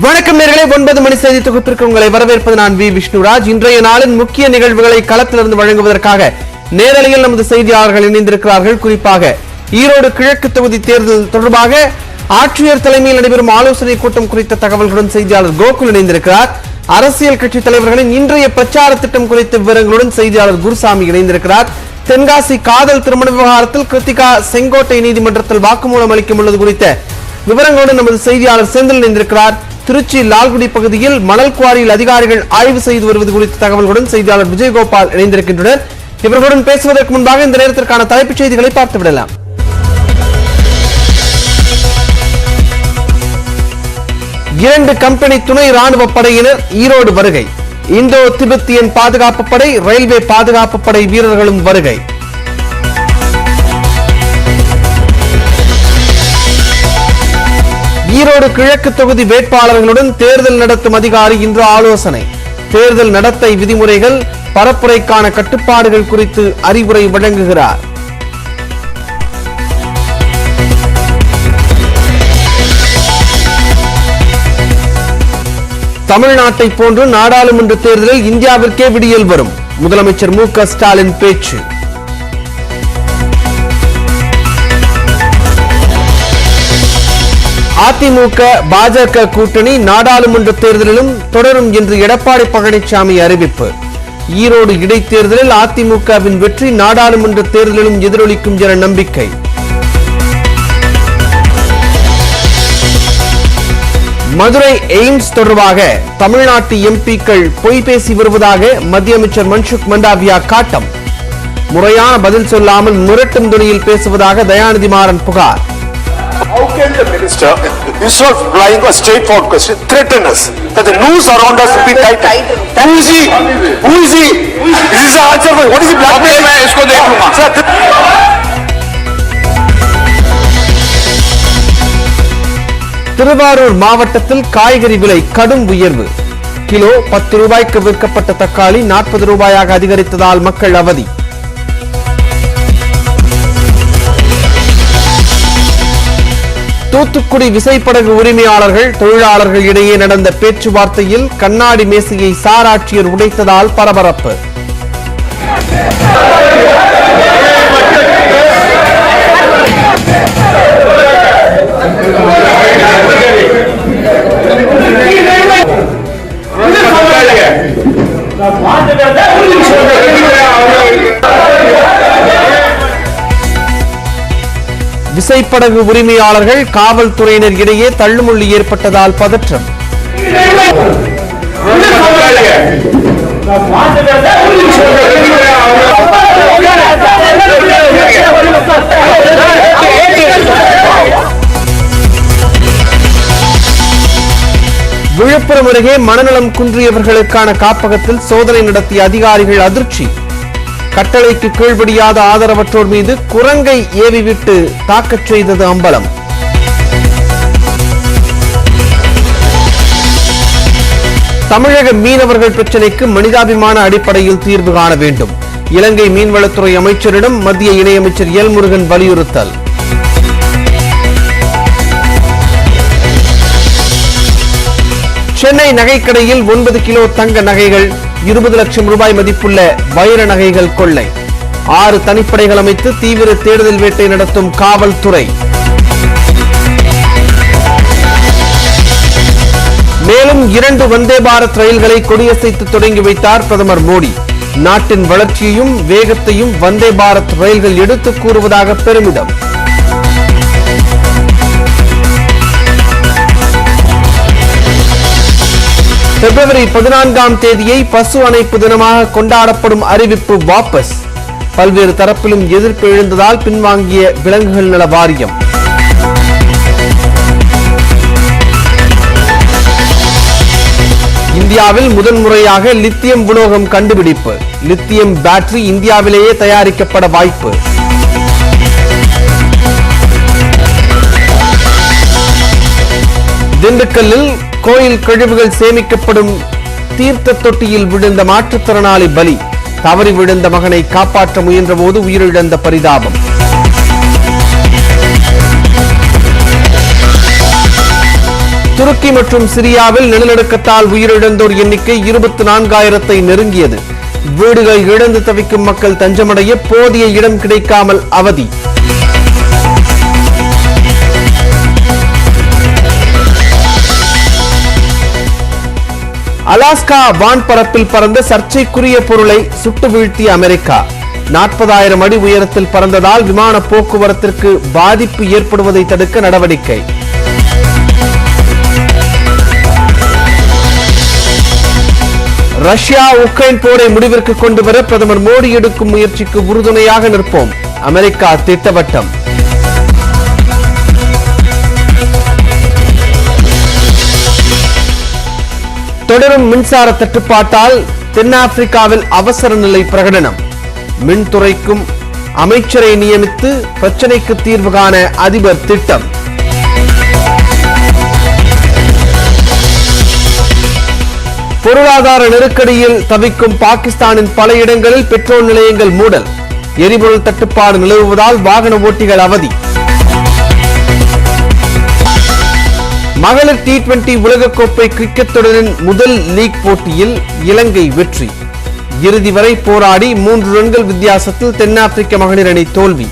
வணக்கம் நேயர்களே, 9 மணி செய்தி தொகுப்பிற்கு உங்களை வரவேற்பது நான் வி விஷ்ணுராஜ். இன்றைய நாளின் முக்கிய நிகழ்வுகளை களத்திலிருந்து வழங்குவதற்காக நேரலையில் நமது செய்தியாளர்கள் இணைந்திருக்கிறார்கள். குறிப்பாக ஈரோடு கிழக்கு தொகுதி தேர்தல் தொடர்பாக ஆட்சியர் தலைமையில் நடைபெறும் ஆலோசனை கூட்டம் குறித்த தகவல்களுடன் செய்தியாளர் கோகுல் இணைந்திருக்கிறார். அரசியல் கட்சி தலைவர்களின் இன்றைய பிரச்சார திட்டம் குறித்த விவரங்களுடன் செய்தியாளர் குருசாமி இணைந்திருக்கிறார். தென்காசி காதல் திருமண விவகாரத்தில் கிருத்திகா செங்கோட்டை நீதிமன்றத்தில் வாக்குமூலம் அளிக்க உள்ளது குறித்த விவரங்களுடன் நமது செய்தியாளர் செந்தில் இணைந்திருக்கிறார். திருச்சி லால்குடி பகுதியில் மணல் குவாரியில் அதிகாரிகள் ஆய்வு செய்து வருவது குறித்த தகவல்களுடன் செய்தியாளர் விஜயகோபால் இணைந்திருக்கின்றனர். இவர்களுடன் பேசுவதற்கு முன்பாக இந்த நேரத்திற்கான தலைப்புச் செய்திகளை பார்த்துவிடலாம். இரண்டு கம்பெனி துணை ராணுவ படையினர் ஈரோடு வருகை. இந்தோ திபெத்தியன் பாதுகாப்பு படை, ரயில்வே பாதுகாப்பு படை வீரர்களும் வருகை. ஈரோடு கிழக்கு தொகுதி வேட்பாளர்களுடன் தேர்தல் நடத்தும் அதிகாரி இன்று ஆலோசனை. தேர்தல் நடத்தை விதிமுறைகள், பரப்புரைக்கான கட்டுப்பாடுகள் குறித்து அறிவுரை வழங்குகிறார். தமிழ்நாட்டை போன்று நாடாளுமன்ற தேர்தலில் இந்தியாவிற்கே விடியல் வரும். முதலமைச்சர் மு.க. ஸ்டாலின் பேச்சு. அதிமுக பாஜக கூட்டணி நாடாளுமன்ற தேர்தலிலும் தொடரும் என்று எடப்பாடி பழனிசாமி அறிவிப்பு. ஈரோடு இடைத்தேர்தலில் அதிமுகவின் வெற்றி நாடாளுமன்ற தேர்தலிலும் எதிரொலிக்கும் என நம்பிக்கை. மதுரை எய்ம்ஸ் தொடர்பாக தமிழ்நாட்டு எம்பிக்கள் பொய் பேசி வருவதாக மத்திய அமைச்சர் மன்சுக் மண்டாவியா காட்டம். முறையான பதில் சொல்லாமல் மிரட்டும் துணியில் பேசுவதாக தயாநிதி மாறன் புகார். How can the minister, instead of replying a straightforward question, threaten us that the noose around us will be tightened? Who is he? Who is he? This is the answer. What is he blackmail? मैं इसको देख लूँगा. திருவாரூர் மாவட்டத்தில் காய்கறி விலை கடும் உயர்வு. Kilo 10 ரூபாய்க்கு விற்கப்பட்ட தக்காளி 40 ரூபாயாக அதிகரித்ததால் மக்கள் அவதி. தூத்துக்குடி விசைப்படகு உரிமையாளர்கள் தொழிலாளர்கள் இடையே நடந்த பேச்சுவார்த்தையில் கண்ணாடி மேசையை சார் ஆட்சியர் உடைத்ததால் பரபரப்பு. விசைப்படகு உரிமையாளர்கள் காவல்துறையினர் இடையே தள்ளுமுள்ளி ஏற்பட்டதால் பதற்றம். விழுப்புரம் அருகே மனநலம் குன்றியவர்களுக்கான காப்பகத்தில் சோதனை நடத்திய அதிகாரிகள் அதிர்ச்சி. கட்டளைக்கு கீழ்ப்படியாத ஆதரவற்றோர் மீது குரங்கை ஏவிவிட்டு தாக்கச் செய்தது அம்பலம். தமிழக மீனவர்கள் பிரச்சினைக்கு மனிதாபிமான அடிப்படையில் தீர்வு காண வேண்டும். இலங்கை மீன்வளத்துறை அமைச்சரிடம் மத்திய இணையமைச்சர் எல் முருகன் வலியுறுத்தல். சென்னை நகைக்கடையில் 9 கிலோ தங்க நகைகள், 20 லட்சம் ரூபாய் மதிப்புள்ள வைர நகைகள் கொள்ளை. 6 தனிப்படைகள் அமைத்து தீவிர தேடுதல் வேட்டை நடத்தும் காவல்துறை. மேலும் 2 வந்தே பாரத் ரயில்களை கொடியசைத்து தொடங்கி வைத்தார் பிரதமர் மோடி. நாட்டின் வளர்ச்சியையும் வேகத்தையும் வந்தே பாரத் ரயில்கள் எடுத்துக் கூறுவதாக பெருமிதம். பிப்ரவரி 14ஆம் தேதியை பசு அணைப்பு தினமாக கொண்டாடப்படும் அறிவிப்பு வாபஸ். பல்வேறு தரப்பிலும் எதிர்ப்பு எழுந்ததால் பின்வாங்கிய விலங்குகள் நல வாரியம். இந்தியாவில் முதன்முறையாக லித்தியம் விநியோகம் கண்டுபிடிப்பு. லித்தியம் பேட்டரி இந்தியாவிலேயே தயாரிக்கப்பட வாய்ப்பு. திண்டுக்கல்லில் கோயில் கழிவுகள் சேமிக்கப்படும் தீர்த்த தொட்டியில் விழுந்த மாற்றுத்திறனாளி பலி. தவறி விழுந்த மகனை காப்பாற்ற முயன்ற போது உயிரிழந்த பரிதாபம். துருக்கி மற்றும் சிரியாவில் நிலநடுக்கத்தால் உயிரிழந்தோர் எண்ணிக்கை 24,000-ஐ நெருங்கியது. வீடுகள் இழந்து தவிக்கும் மக்கள் தஞ்சமடைய போதிய இடம் கிடைக்காமல் அவதி. அலாஸ்கா வான்பரப்பில் பறந்த சர்ச்சைக்குரிய பொருளை சுட்டு வீழ்த்திய அமெரிக்கா. 40,000 அடி உயரத்தில் பறந்ததால் விமான போக்குவரத்திற்கு பாதிப்பு ஏற்படுவதை தடுக்க நடவடிக்கை. ரஷ்யா உக்ரைன் போரை முடிவிற்கு கொண்டு வர பிரதமர் மோடி எடுக்கும் முயற்சிக்கு உறுதுணையாக நிற்போம். அமெரிக்கா திட்டவட்டம். தொடரும் மின்சார தட்டுப்பாட்டால் தென்னாப்பிரிக்காவில் அவசர நிலை பிரகடனம். மின்துறைக்கும் அமைச்சரை நியமித்து பிரச்சனைக்கு தீர்வு காண அதிபர் திட்டம். பொருளாதார நெருக்கடியில் தவிக்கும் பாகிஸ்தானின் பல இடங்களில் பெட்ரோல் நிலையங்கள் மூடல். எரிபொருள் தட்டுப்பாடு நிலவுவதால் வாகன ஓட்டிகள் அவதி. மகளிர் T20 உலகக்கோப்பை கிரிக்கெட் தொடரின் முதல் லீக் போட்டியில் இலங்கை வெற்றி. இறுதி வரை போராடி 3 ரன்கள் வித்தியாசத்தில் தென்னாப்பிரிக்க மகளிர் அணி தோல்வி.